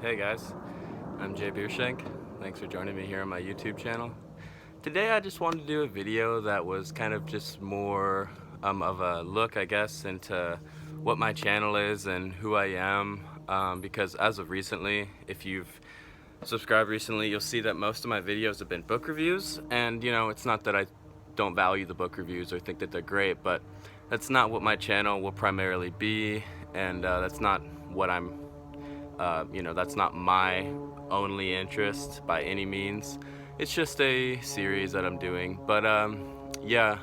Hey guys, I'm Bierschenk. Thanks for joining me here on my YouTube channel. Today I just wanted to do a video that was kind of just more of a look, I guess, into what my channel is and who I am. Because as of recently, if you've subscribed recently, you'll see that most of my videos have been book reviews. And it's not that I don't value the book reviews or think that they're great, but that's not what my channel will primarily be, and that's not what that's not my only interest by any means. It's just a series that I'm doing. But yeah,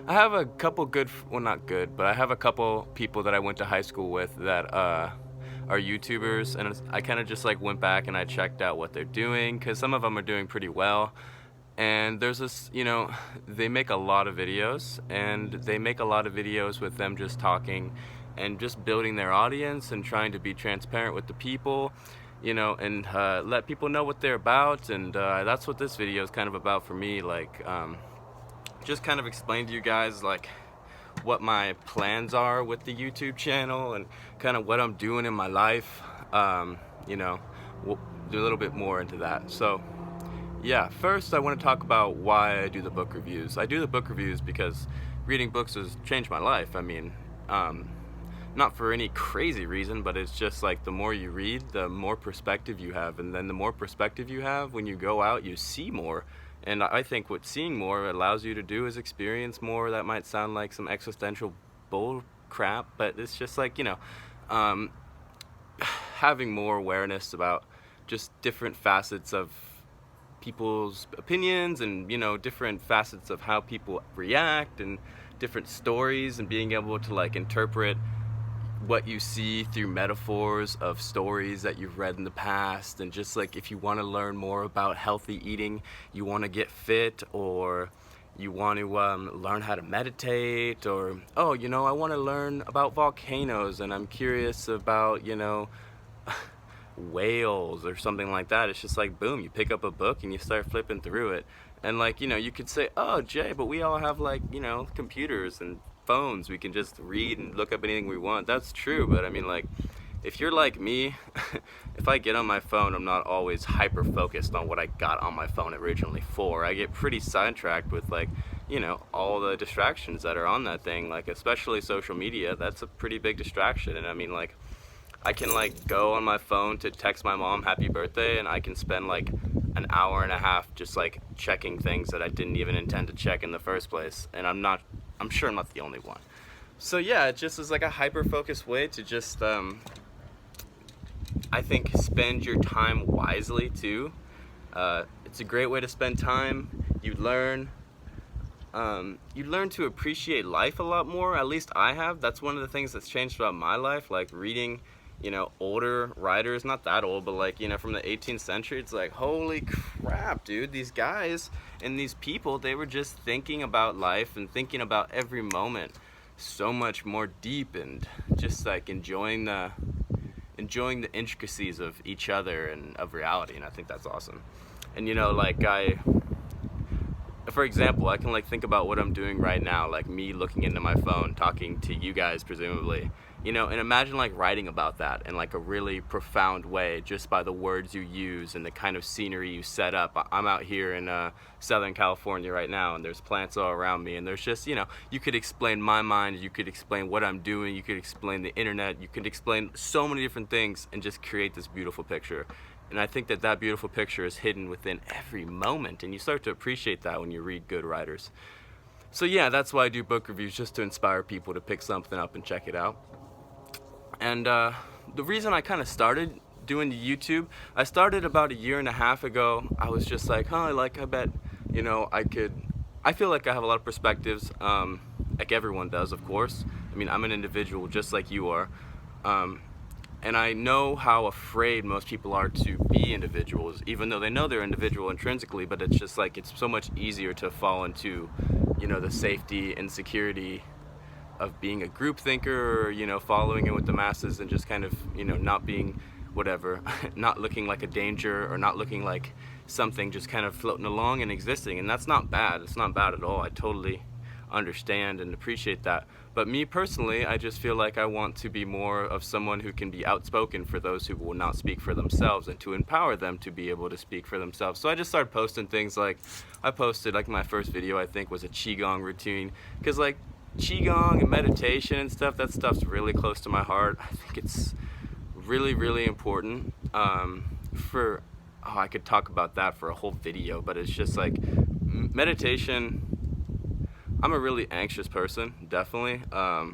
I have a couple good, well, not good, but I have a couple people that I went to high school with that are YouTubers, and I kind of just like went back and I checked out what they're doing, because some of them are doing pretty well. And there's this, they make a lot of videos, and they make a lot of videos with them just talking and just building their audience and trying to be transparent with the people, and let people know what they're about. And that's what this video is kind of about for me. Like, just kind of explain to you guys, like, what my plans are with the YouTube channel and kind of what I'm doing in my life. We'll do a little bit more into that. So, yeah, first I want to talk about why I do the book reviews. I do the book reviews because reading books has changed my life. I mean, not for any crazy reason, but it's just like the more you read, the more perspective you have. And then the more perspective you have, when you go out, you see more. And I think what seeing more allows you to do is experience more. That might sound like some existential bull crap, but it's just like, having more awareness about just different facets of people's opinions, and different facets of how people react, and different stories, and being able to like interpret what you see through metaphors of stories that you've read in the past. And just like, if you want to learn more about healthy eating, you want to get fit, or you want to learn how to meditate, or I want to learn about volcanoes and I'm curious about whales or something like that. It's just like, boom, you pick up a book and you start flipping through it. And like, you could say, oh, Jay, but we all have like, computers and phones. We can just read and look up anything we want. That's true, but I mean, like, if you're like me, if I get on my phone, I'm not always hyper focused on what I got on my phone originally for. I get pretty sidetracked with like, all the distractions that are on that thing, like especially social media. That's a pretty big distraction. And I mean, like, I can like go on my phone to text my mom happy birthday, and I can spend like an hour and a half just like checking things that I didn't even intend to check in the first place. And I'm sure I'm not the only one. So yeah, it just is like a hyper focused way to just I think spend your time wisely too. It's a great way to spend time. You learn to appreciate life a lot more. At least I have. That's one of the things that's changed about my life. Like reading older writers, not that old, but like, from the 18th century, it's like, holy crap, dude, these guys and these people, they were just thinking about life and thinking about every moment so much more deep, and just like enjoying the intricacies of each other and of reality. And I think that's awesome. And like, for example, I can like think about what I'm doing right now, like me looking into my phone, talking to you guys presumably, and imagine like writing about that in like a really profound way, just by the words you use and the kind of scenery you set up. I'm out here in Southern California right now, and there's plants all around me, and there's just, you could explain my mind, you could explain what I'm doing, you could explain the internet, you could explain so many different things and just create this beautiful picture. And I think that beautiful picture is hidden within every moment, and you start to appreciate that when you read good writers. So yeah, that's why I do book reviews, just to inspire people to pick something up and check it out. And the reason I kind of started doing the YouTube, I started about a year and a half ago. I was just like, I bet, I feel like I have a lot of perspectives, like everyone does, of course. I mean, I'm an individual just like you are. And I know how afraid most people are to be individuals, even though they know they're individual intrinsically, but it's just like, it's so much easier to fall into, the safety and security of being a group thinker, or, following it with the masses, and just kind of, not being whatever, not looking like a danger, or not looking like something, just kind of floating along and existing. And that's not bad. It's not bad at all. I totally understand and appreciate that. But me personally, I just feel like I want to be more of someone who can be outspoken for those who will not speak for themselves, and to empower them to be able to speak for themselves. So I just started posting things like, I posted like my first video I think was a Qigong routine, because like Qigong and meditation and stuff, that stuff's really close to my heart. I think it's really, really important. I could talk about that for a whole video, but it's just like meditation. I'm a really anxious person, definitely. I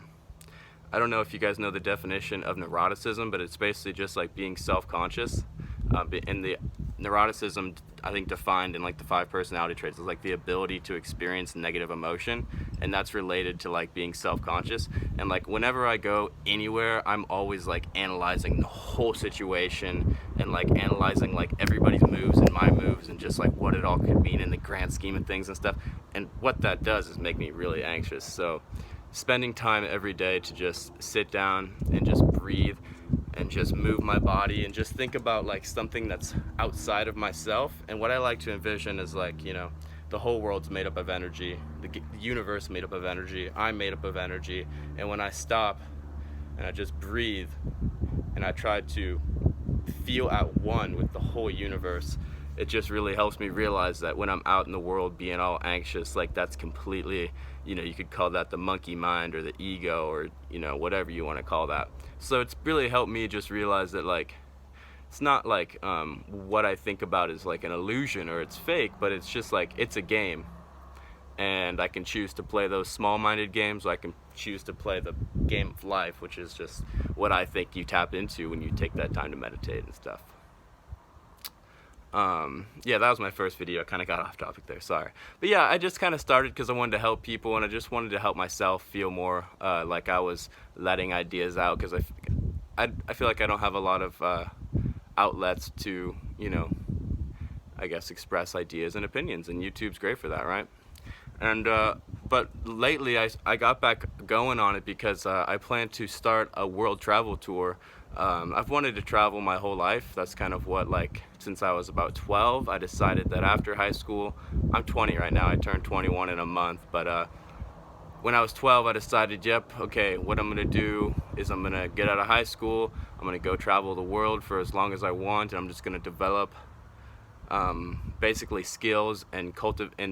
don't know if you guys know the definition of neuroticism, but it's basically just like being self-conscious. And the neuroticism, I think, defined in like the 5 personality traits is like the ability to experience negative emotion, and that's related to like being self-conscious. And like whenever I go anywhere, I'm always like analyzing the whole situation and like analyzing like everybody's moves and my moves and just like what it all could mean in the grand scheme of things and stuff. And what that does is make me really anxious. So spending time every day to just sit down and just breathe and just move my body and just think about like something that's outside of myself. And what I like to envision is like, you know, the whole world's made up of energy, the universe made up of energy, I'm made up of energy. And when I stop and I just breathe and I try to feel at one with the whole universe, it just really helps me realize that when I'm out in the world being all anxious, like that's completely, you know, you could call that the monkey mind or the ego or, you know, whatever you want to call that. So it's really helped me just realize that like, it's not like what I think about is like an illusion or it's fake, but it's just like, it's a game. And I can choose to play those small-minded games, or I can choose to play the game of life, which is just what I think you tap into when you take that time to meditate and stuff. Yeah, that was my first video. I kind of got off topic there, sorry. But yeah, I just kind of started because I wanted to help people, and I just wanted to help myself feel more like I was letting ideas out, because I feel like I don't have a lot of outlets to, you know, I guess express ideas and opinions, and YouTube's great for that, right? And but lately I got back going on it because I plan to start a world travel tour. I've wanted to travel my whole life. That's kind of what, like, since I was about 12, I decided that after high school, I'm 20 right now, I turned 21 in a month, but when I was 12, I decided, yep, okay, what I'm gonna do is I'm gonna get out of high school, I'm gonna go travel the world for as long as I want, and I'm just gonna develop basically skills and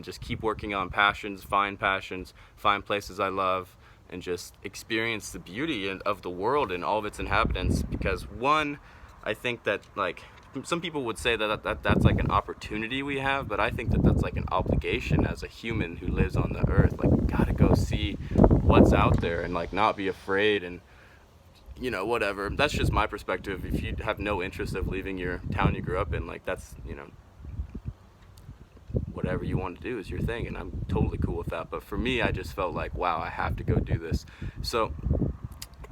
just keep working on passions, find places I love, and just experience the beauty of the world and all of its inhabitants. Because one, I think that, like, some people would say that's like an opportunity we have, but I think that that's like an obligation as a human who lives on the earth. Like, we gotta go see what's out there and like not be afraid, and you know, whatever. That's just my perspective. If you have no interest of leaving your town you grew up in, like, that's, you know, whatever you want to do is your thing, and I'm totally cool with that. But for me, I just felt like, wow, I have to go do this. So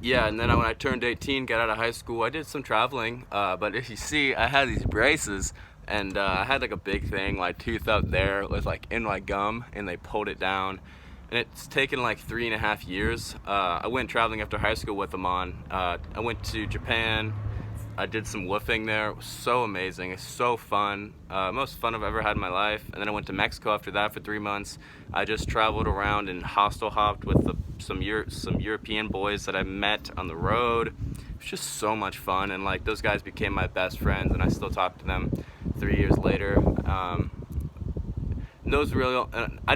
yeah, and then when I turned 18, got out of high school, I did some traveling, but if you see, I had these braces, and I had like a big thing, my tooth up there, it was like in my gum, and they pulled it down, and it's taken like 3.5 years. I went traveling after high school with them on. I went to Japan. I did some woofing there. It was so amazing. It's so fun. Most fun I've ever had in my life. And then I went to Mexico after that for 3 months. I just traveled around and hostel hopped with some European boys that I met on the road. It was just so much fun, and like those guys became my best friends, and I still talk to them 3 years later. I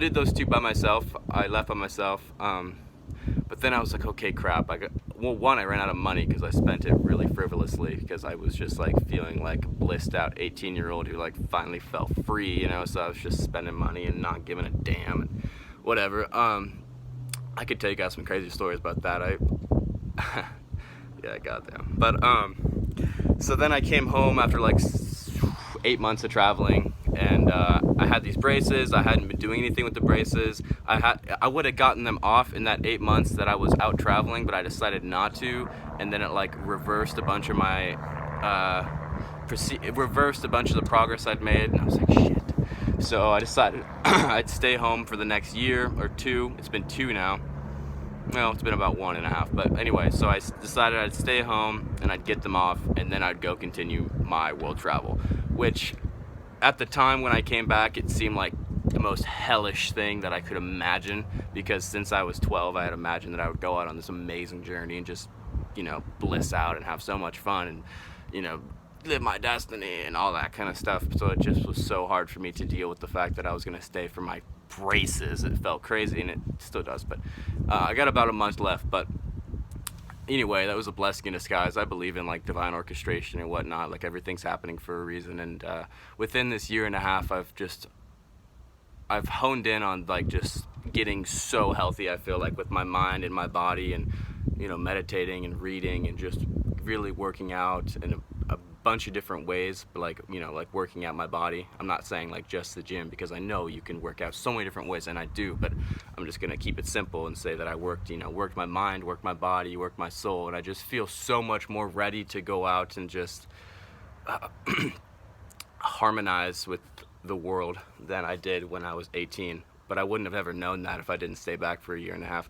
did those 2 by myself. I left by myself. But then I was like, okay, crap. I ran out of money because I spent it really frivolously, because I was just like feeling like a blissed out 18-year-old who like finally felt free, you know. So I was just spending money and not giving a damn and whatever. I could tell you guys some crazy stories about that. Yeah, goddamn. But so then I came home after like 8 months of traveling, and I had these braces. I hadn't been doing anything with the braces. I would have gotten them off in that 8 months that I was out traveling, but I decided not to, and then it like reversed a bunch of my reversed a bunch of the progress I'd made, and I was like, shit. So I decided I'd stay home for the next year or 2. It's been 2 now. Well, it's been about 1.5, but anyway, so I decided I'd stay home and I'd get them off, and then I'd go continue my world travel, which at the time when I came back, it seemed like the most hellish thing that I could imagine, because since I was 12 I had imagined that I would go out on this amazing journey and just, you know, bliss out and have so much fun and, you know, live my destiny and all that kind of stuff. So it just was so hard for me to deal with the fact that I was going to stay for my braces. It felt crazy, and it still does, but I got about a month left. But anyway, that was a blessing in disguise. I believe in like divine orchestration and whatnot, like everything's happening for a reason. And within this year and a half, I've honed in on like just getting so healthy, I feel like, with my mind and my body, and, you know, meditating and reading and just really working out in a bunch of different ways, but like, you know, like working out my body. I'm not saying like just the gym, because I know you can work out so many different ways, and I do, but I'm just gonna keep it simple and say that I worked, you know, worked my mind, worked my body, worked my soul, and I just feel so much more ready to go out and just harmonize with the world than I did when I was 18. But I wouldn't have ever known that if I didn't stay back for a year and a half.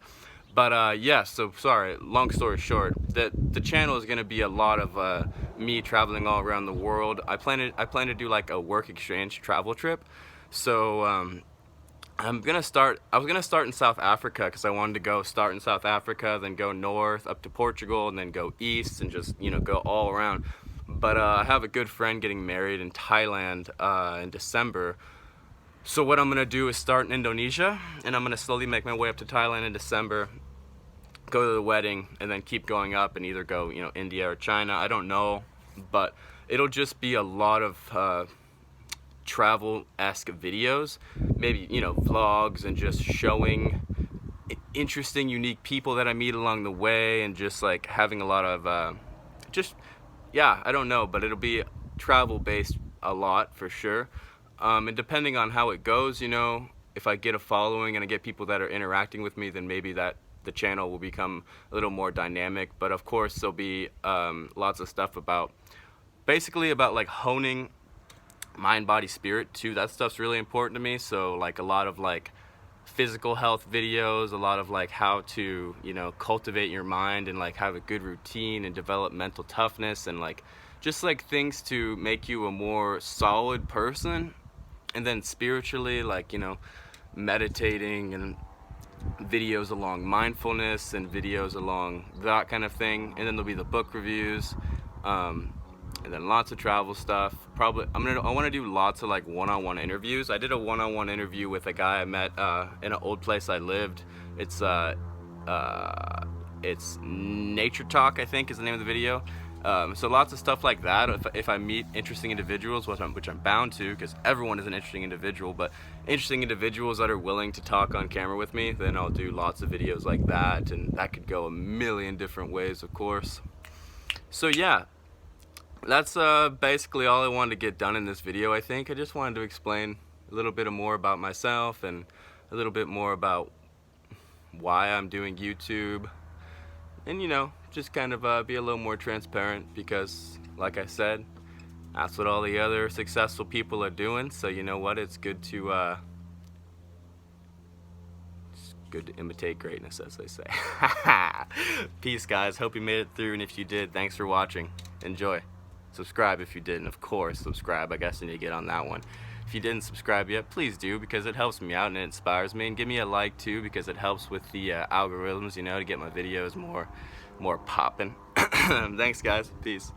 But yeah, so sorry, long story short, the channel is going to be a lot of me traveling all around the world. I plan to do like a work exchange travel trip. So I was gonna start in South Africa, because I wanted to start in South Africa, then go north up to Portugal, and then go east, and just, you know, go all around. But I have a good friend getting married in Thailand in December. So what I'm gonna do is start in Indonesia, and I'm gonna slowly make my way up to Thailand in December, go to the wedding, and then keep going up and either go, you know, India or China. I don't know, but it'll just be a lot of travel-esque videos, maybe, you know, vlogs, and just showing interesting, unique people that I meet along the way, and just like having a lot of yeah, I don't know, but it'll be travel based a lot for sure. And depending on how it goes, you know, if I get a following and I get people that are interacting with me, then maybe that the channel will become a little more dynamic. But of course there'll be lots of stuff about, basically about like honing mind, body, spirit too. That stuff's really important to me. So like a lot of like physical health videos, a lot of like how to, you know, cultivate your mind and like have a good routine and develop mental toughness, and like just like things to make you a more solid person. And then spiritually, like, you know, meditating, and videos along mindfulness, and videos along that kind of thing. And then there'll be the book reviews, and then lots of travel stuff. Probably I want to do lots of like one-on-one interviews. I did a one-on-one interview with a guy I met in an old place I lived. It's Nature Talk, I think, is the name of the video. So lots of stuff like that. If I meet interesting individuals, which I'm bound to, because everyone is an interesting individual, but interesting individuals that are willing to talk on camera with me, then I'll do lots of videos like that, and that could go a million different ways, of course. So yeah, that's basically all I wanted to get done in this video. I think I just wanted to explain a little bit more about myself, and a little bit more about why I'm doing YouTube, and, you know, just kind of be a little more transparent, because like I said, that's what all the other successful people are doing. So you know what, it's good to imitate greatness, as they say. Peace, guys. Hope you made it through, and if you did, thanks for watching. Enjoy. Subscribe if you didn't, of course. Subscribe, I guess I need to get on that one. If you didn't subscribe yet, please do, because it helps me out and it inspires me. And give me a like too, because it helps with the algorithms, you know, to get my videos more popping. Thanks, guys. Peace.